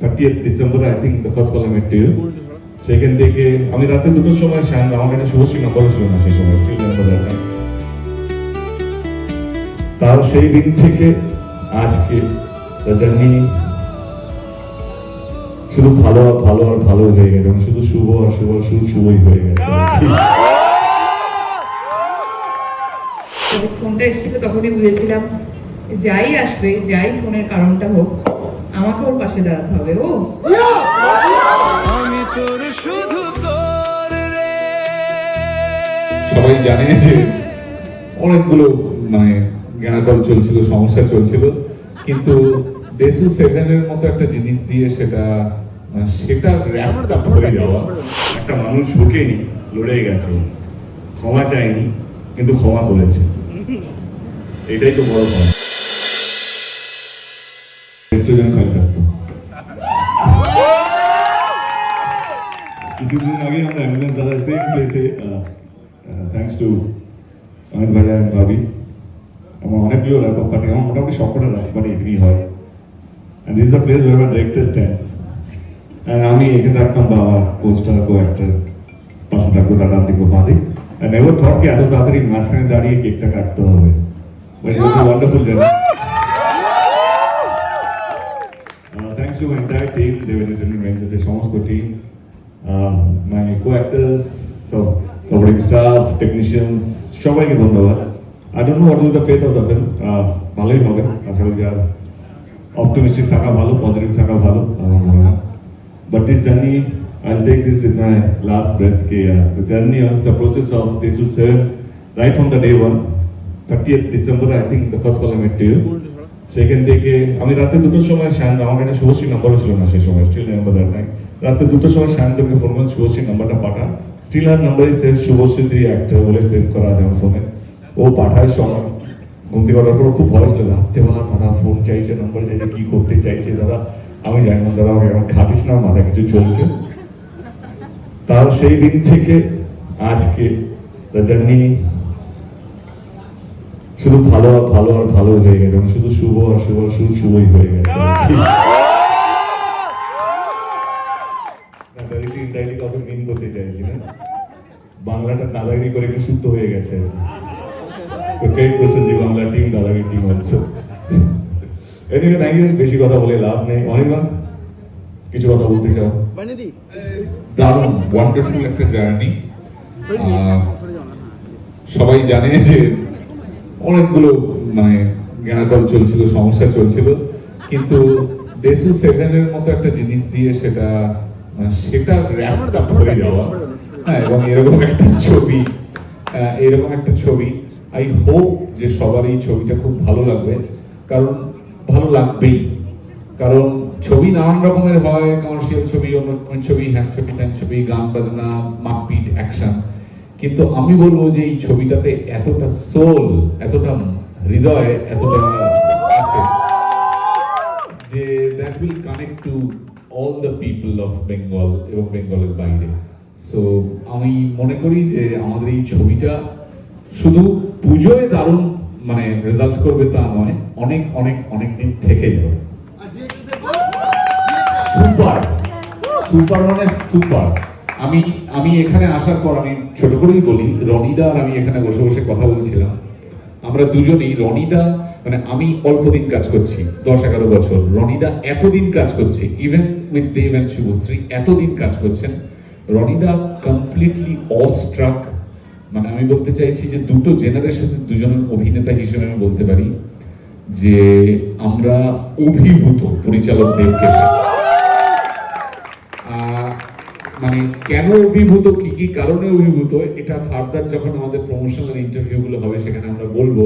30th December, I think the first call I made to you. সেখান থেকে আমি রাতে 2টোর সময় শান্ত, আমার কাছে শুভশ্রী নাম্বারও ছিল না সেই সময়, স্টিল নাম্বার দেয়। তার সেই দিন থেকে আজকে জার্নি শুধু ভালো আর ভালো আর ভালো হয়ে গেছে, শুধু শুভ আর শুভ আর শুধু শুভই হয়ে গেছে। ফোনটা এসেছিল তখনই বুঝেছিলাম যাই আসবে, যাই ফোনের কারণটা হোক, আমাকে ওর পাশে দাঁড়াতে হবে। ও আমি তোর শুধু তোর রে। সবাই জানে যে অনেকগুলো জ্ঞানাকল চলছিল, সমস্যা চলছিল, কিন্তু দেশু সেভেনের মতো একটা জিনিস দিয়ে সেটা র্যাপটা হয়ে যাওয়া। একটা মানুষ ঢুকেনি, লড়ে গেছে, ক্ষমা চায়নি কিন্তু ক্ষমা করেছে, এটাই তো বড় কথা। একটু যেন খালি থাকতো। কিছুদিন আগে আমরা অ্যাম্বুলেন্স দাদা সেম প্লেসে, থ্যাঙ্কস টু অমিত ভাইয়া এন্ড ভাবি, আমার অনেকগুলো র্যাপ পার্টি, আমার মোটামুটি সবকটা র্যাপ পার্টি এখানেই হয়। And this is the place where my director stands. And আমি এখানে থাকতাম, বাবা কোস্টার কো অ্যাক্টর পাশে থাকবো, দাদা দেখবো বাদে। I never thought কি এত তাড়াতাড়ি মাঝখানে দাঁড়িয়ে কেকটা কাটতে হবে। But it was a wonderful journey. Thanks to my entire team, Devenis Ventures, সমস্ত team, my co-actors, supporting staff, technicians, সবাইকে ধন্যবাদ। I don't know what will be the fate of the film. ভালোই হবে, আসলে যার optimistic থাকা ভালো, positive থাকা ভালো আমার মনে হয়। But this journey, I'll take this with my last breath. The journey of the process of this was right from the day one, 30th December, I think the first call I made to you. সেখান থেকে আমি রাতে 2টোর সময় শান্ত, আমার কাছে শুভশ্রী নাম্বারও ছিল না সেই সময়, স্টিল নাম্বার দেয় নাই। রাতে 2টোর সময় শান্তকে ফোন করে শুভশ্রী নাম্বারটা পাঠান, স্টিল আর নাম্বারই সেভ শুভশ্রী অ্যাক্টর বলে সেভ করা আছে আমার ফোনে। ও পাঠায় সময় ঘুমতে করার পর খুব ভয় ছিল, রাত্রেবেলা দাদা ফোন চাইছে, নাম্বার চাইছে, কি করতে চাইছে দাদা আমি জানি না, দাদা আমাকে এখন খাটিস না, মাথায় কিছু চলছে। তার সেই দিন থেকে আজকে জার্নি শুধু ভালো আর ভালো আর ভালো হয়ে গেছে, শুধু শুভ আর শুভ আর শুধু শুভই হয়ে গেছে। কাউকে মিন করতে চাইছি না, বাংলাটা দাদাগিরি করে একটু শুদ্ধ হয়ে গেছে। তো ক্রেডিট করছে যে বাংলা টিম, দাদাগিরি টিম অলসো। এদিকে থ্যাংক ইউ, বেশি কথা বলে লাভ নেই। অনির্বাণ কিছু কথা বলতে চাও? দারুণ ওয়ান্ডারফুল একটা জার্নি। সবাই জানে যে অনেকগুলো জ্ঞানাকল চলছিল, সমস্যা চলছিল, কিন্তু দেশু সেভেনের মতো একটা জিনিস দিয়ে সেটা র্যাপটা হয়ে যাওয়া। হ্যাঁ, এবং এরকম একটা ছবি আই হোপ যে সবার এই ছবিটা খুব ভালো লাগবে, কারণ ভালো লাগবেই, কারণ ছবি নানান রকমের হয়, কমার্শিয়াল ছবি, অন্য ছবি, হ্যাঁ ছবি, ত্যান ছবি, গান বাজনা, মারপিট, অ্যাকশন, কিন্তু আমি বলবো যে এই ছবিটাতে এতটা সোল, এতটা হৃদয়, এতটা আছে যে that will connect to all the people of Bengal এবং বেঙ্গলের বাইরে। সো আমি মনে করি যে আমাদের এই ছবিটা শুধু পুজোয় দারুণ রেজাল্ট করবে তা নয়, অনেক অনেক অনেক দিন থেকে যাবে। Super super super. আমি এখানে আসার পর আমি ছোট করেই বলি, রনিদা আর আমি এখানে বসে বসে কথা বলছিলাম, আমরা দুজনেই, রনিদা আমি অল্প দিন কাজ করছি, 10-11 বছর, রনিদা এতদিন কাজ করছে, even with Dev and Subhashree এতদিন কাজ করছেন। রনিদা কমপ্লিটলি অস্ট্রাক, আমি বলতে চাইছি যে দুটো জেনারেশনের দুজনের অভিনেতা হিসেবে আমি বলতে পারি যে আমরা অভিভূত পরিচালক দেবকে। কেন অভিভূত, কি কি কারণে অভিভূত, এটা ফার্দার যখন আমাদের প্রমোশনাল ইন্টারভিউ গুলো হবে সেখানে আমরা বলবো,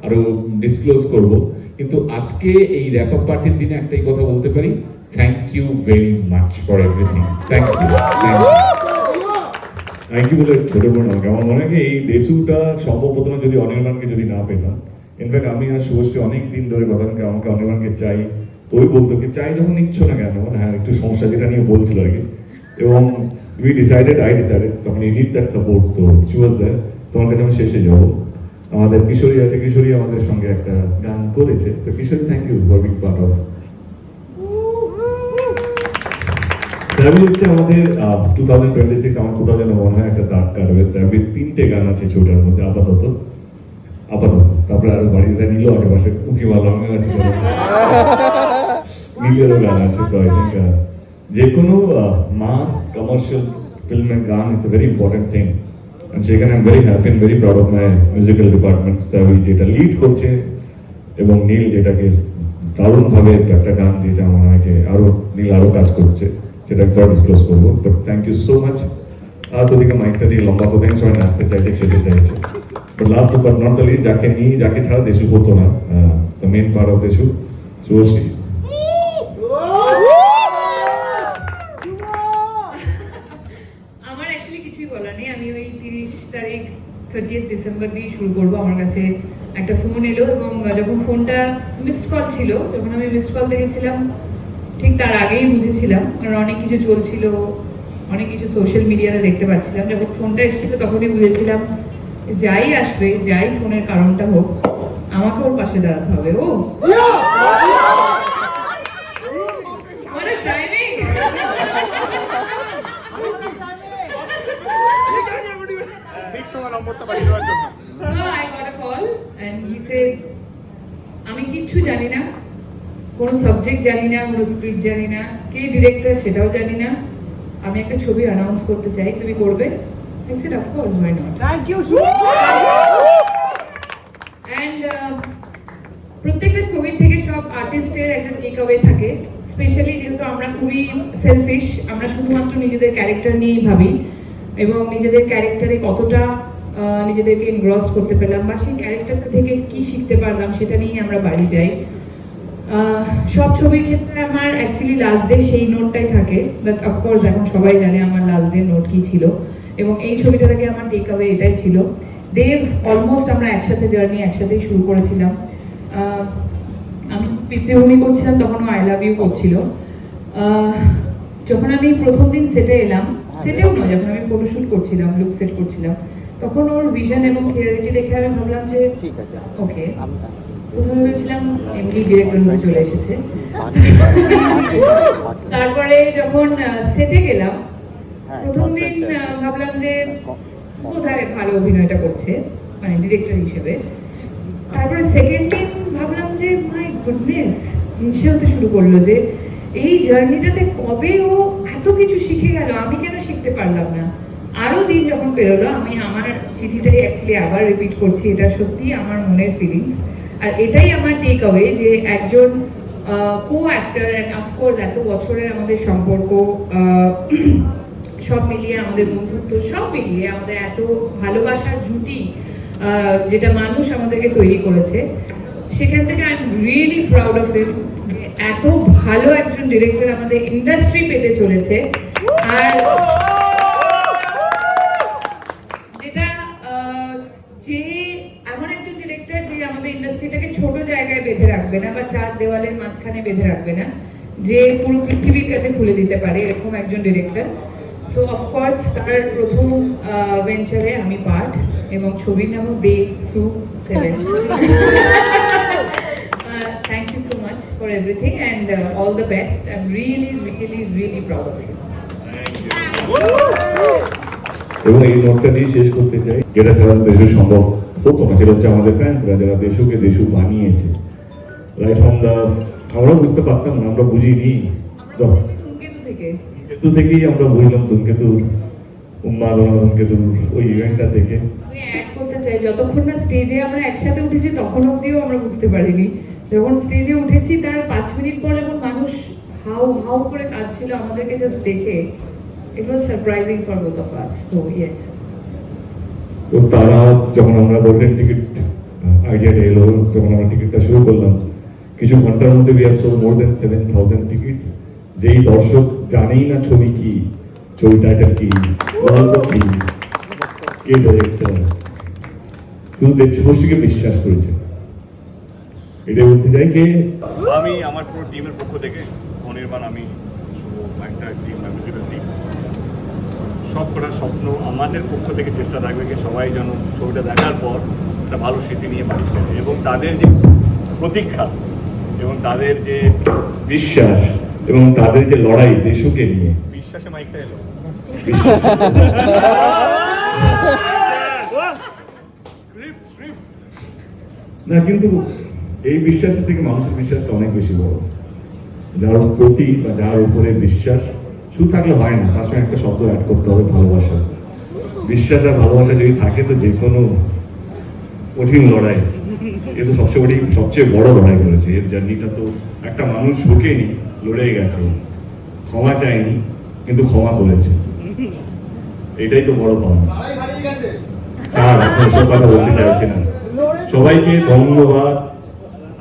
আরো ডিসক্লোজ করব। কিন্তু আজকে এই র্যাপ আপ পার্টির দিনে একটাই কথা বলতে পারি, thank you very much for everything. Thank you বলে ছোট বোন আমাকে, আমার মনে হয় এই দেশুটা সম্ভব হতো না যদি অনির্বাণকে যদি না পেতাম। ইনফ্যাক্ট আমি আর শুভশ্রী অনেক দিন ধরে কথা আমাকে অনির্বাণকে চাই, তো ওই বলতো কি চাই যখন নিচ্ছ না কেন, হ্যাঁ একটু সমস্যা যেটা নিয়ে বলছিল আর কি, এবং I decided, তখন you need that support, তো she was there। তোমার কাছে আমি শেষে যাবো, আমাদের কিশোরী আছে, কিশোরী আমাদের সঙ্গে একটা গান করেছে, তো Kishori thank you for being part of Savvy হচ্ছে আমাদের 2026 আমার কোথাও যেন মনে হয় একটা দাগ কাটবে। স্যাভির 3টে গান আছে ছবিটার মধ্যে আপাতত। তারপরে আরো বাড়িতে নীলও আছে, পাশে উকি ভালো আমিও আছি, নীলেরও গান আছে। তো আই থিঙ্ক যে কোনো মাস কমার্শিয়াল ফিল্মের গান is a very important thing. সেখানে I am very happy and very proud of my musical department. Savvy যেটা লিড করছে এবং নীল যেটাকে দারুণভাবে একটা গান দিয়েছে, আমার মনে হয় যে নীল আরো কাজ করছে, সেটা একটু ডিসক্লোজ করবো। But thank you so much. আর তোদিকে মাইকটা দিয়ে লম্বা করতে সবাই নাচতে চাইছে, খেতে চাইছে। But last but not the least, যাকে ছাড়া দেশু হতো না, the main part of Deshu, Subhashree. আমার অ্যাকচুয়ালি কিছুই বলার নেই। আমি ওই 30 তারিখ 30 ডিসেম্বর দিয়ে শুরু করবো। আমার কাছে একটা ফোন এলো এবং যখন ফোনটা মিসড কল ছিল, যখন আমি মিসড কল দেখেছিলাম ঠিক তার আগেই বুঝেছিলাম, কারণ অনেক কিছু চলছিল, অনেক কিছু সোশ্যাল মিডিয়াতে দেখতে পাচ্ছিলাম। যখন ফোনটা এসেছিল তখনই বুঝেছিলাম যাই আসবে, যাই ফোনের কারণটা হোক, আমাকে ওর পাশে দাঁড়াতে হবে। ও What a timing! So I got a call and he said, আমি কিচ্ছু জানি না, কোনো সাবজেক্ট জানি না, কোনো স্ক্রিপ্ট জানি না, কে ডিরেক্টর সেটাও জানি না, আমি একটা ছবি অ্যানাউন্স করতে চাই, তুমি করবে? I said, of course, why not? Thank you, And প্রত্যেকটা ছবির থেকে সব আর্টিস্টের একটা টেক অ্যাওয়ে থাকে। স্পেশালি যেহেতু আমরা খুবই সেলফিশ, আমরা শুধুমাত্র নিজেদের ক্যারেক্টার নিয়েই ভাবি এবং নিজেদের ক্যারেক্টারে কতটা নিজেদেরকে এনগ্রস করতে পেলাম বা সেই ক্যারেক্টারটা থেকে কি শিখতে পারলাম সেটা নিয়েই আমরা বাড়ি যাই। সব ছবির ক্ষেত্রে আমার অ্যাকচুয়ালি লাস্ট ডে সেই নোটটাই থাকে, বাট অফকোর্স এখন সবাই জানে আমার লাস্ট ডে নোট কি ছিল। এবং এই ছবিটা থেকে আমার টেক অ্যাওয়ে এটাই ছিল, দেব অলমোস্ট আমরা একসাথে জার্নি একসাথেই শুরু করেছিলাম। আমি পিতৃভূমি করছিলাম, তখনও আই লাভ ইউ করছিল। যখন আমি প্রথম দিন সেটে এলাম, সেটেও নয়, যখন আমি ফটোশুট করছিলাম, লুক সেট করছিলাম, তখন ওর ভিশন এবং ক্লিয়ারিটি দেখে আমি ভাবলাম যে ওকে, প্রথমে ভেবেছিলাম এমনি ডিরেক্টর হতে চলে এসেছে। তারপরে যখন সেটে গেলাম, প্রথম দিন ভাবলাম যে কোথায় ভালো অভিনয়টা করছে, মানে ডিরেক্টর হিসেবে। তারপরে সেকেন্ড দিন ভাবলাম যে মাই গুডনেস, হিংসে হতে শুরু করলো যে এই জার্নিটাতে কবে ও এত কিছু শিখে গেল, আমি কেন শিখতে পারলাম না। আরো দিন যখন পেরোলো, আমি আমার চিঠিটাই অ্যাকচুয়ালি আবার রিপিট করছি, এটা সত্যি আমার মনের ফিলিংস। আর এটাই আমার টেক অ্যাওয়ে যে একজন কো অ্যাক্টর অ্যান্ড অফকোর্স এত বছরের আমাদের সম্পর্ক, সব মিলিয়ে আমাদের বন্ধুত্ব, সব মিলিয়ে আমাদের এত ভালোবাসার জুটি, যেটা মানুষ আমাদেরকে তৈরি করেছে, সেখান থেকে I am really proud of him যে এত ভালো একজন ডিরেক্টর আমাদের ইন্ডাস্ট্রি পেতে চলেছে। আর যেটা যে এমন একজন ডিরেক্টর যে আমাদের ইন্ডাস্ট্রিটাকে ছোট জায়গায় বেঁধে রাখবে না বা চার দেওয়ালের মাঝখানে বেঁধে রাখবে না, যে পুরো পৃথিবীর কাছে খুলে দিতে পারে, এরকম একজন ডিরেক্টর। সো অফকোর্স তার প্রথম ভেঞ্চারে আমি পার্ট, এবং ছবির নামও Be-Su-7। Thank you so much for everything and all the best. I'm really proud of you. এবং এই নোটটা দিয়ে শেষ করতে চাই, যেটা ছাড়া দেশু সম্ভব হতো না, সেটা হচ্ছে আমাদের ফ্যান্সরা যারা দেশুকে দেশু বানিয়েছে। রাইট ফ্রম দ্য, আমরা বুঝতে পারতাম না, আমরা বুঝিনি, ধূমকেতু থেকেই আমরা বুঝলাম, ধূমকেতুর উন্মাদনা, ধূমকেতুর ওই ইভেন্টটা থেকে। আমি অ্যাড করতে চাই, যতক্ষণ না স্টেজে আমরা একসাথে উঠেছি তখন অবধিও আমরা বুঝতে পারিনি। যখন স্টেজে উঠেছি তার 5 মিনিট পর যখন মানুষ হাউ হাউ করে কাঁদছিল আমাদেরকে জাস্ট দেখে, it was surprising for both of us. So yes. তো তারা যখন আমরা গোল্ডেন টিকিট আইডিয়াটা এলো, যখন আমরা টিকিটটা শুরু করলাম, কিছু ঘন্টার মধ্যে we have sold more than 7,000 tickets. যেই দর্শক জানেই না ছবি কি, ছবি টাইটেল কি, গল্প কি, কে ডিরেক্টর, শুধু দেব শুভশ্রীকে বিশ্বাস করেছে। এটাই বলতে চাই যে আমি আমার পুরো টিমের পক্ষ থেকে, অনির্বাণ, আমি শুভ, একটা টিম, মিউজিক্যাল টিম, সব কটার স্বপ্ন আমাদের পক্ষ থেকে চেষ্টা থাকবে যে সবাই যেন ছবিটা দেখার পর একটা ভালো স্মৃতি নিয়ে বাড়ি ফেরে। এবং তাদের যে প্রতীক্ষা এবং তাদের যে বিশ্বাস এবং তাদের যে লড়াই দেশকে নিয়ে, বিশ্বাস বিশ্বাসে মাইকটা এলো না, কিন্তু এই বিশ্বাসের থেকে মানুষের বিশ্বাসটা অনেক বেশি বড়। যার প্রতি বা যার উপরে বিশ্বাস শুধু থাকলে হয় না, তার সঙ্গে একটা শব্দ অ্যাড করতে হবে, ভালোবাসা। বিশ্বাস আর ভালোবাসা যদি থাকে তো যে কোনো কঠিন লড়াই, এ তো সবচেয়ে বড় লড়াই করেছে। এর জার্নিটা তো একটা মানুষ ঢুকেনি, লড়ে গেছে, ক্ষমা চায়নি কিন্তু ক্ষমা করেছে, এটাই তো বড় পাওয়া। আর এখন এসব কথা বলতে চাইছি না। সবাইকে ধন্যবাদ।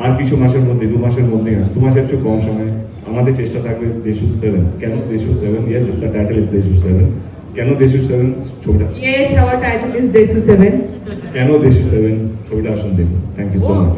আর কিছু মাসের মধ্যে, 2 মাসের মধ্যে না, 2 মাসের চেয়ে কম সময় আমাদের চেষ্টা থাকবে দেশু 7। কেন Deshu 7? Yes, the title is Deshu 7। কেন দেশু 7 ছবিটা? Yes, our title is Desu 7. কেন দেশু 7 ছবিটা আসুন দেখুন। Thank you so much.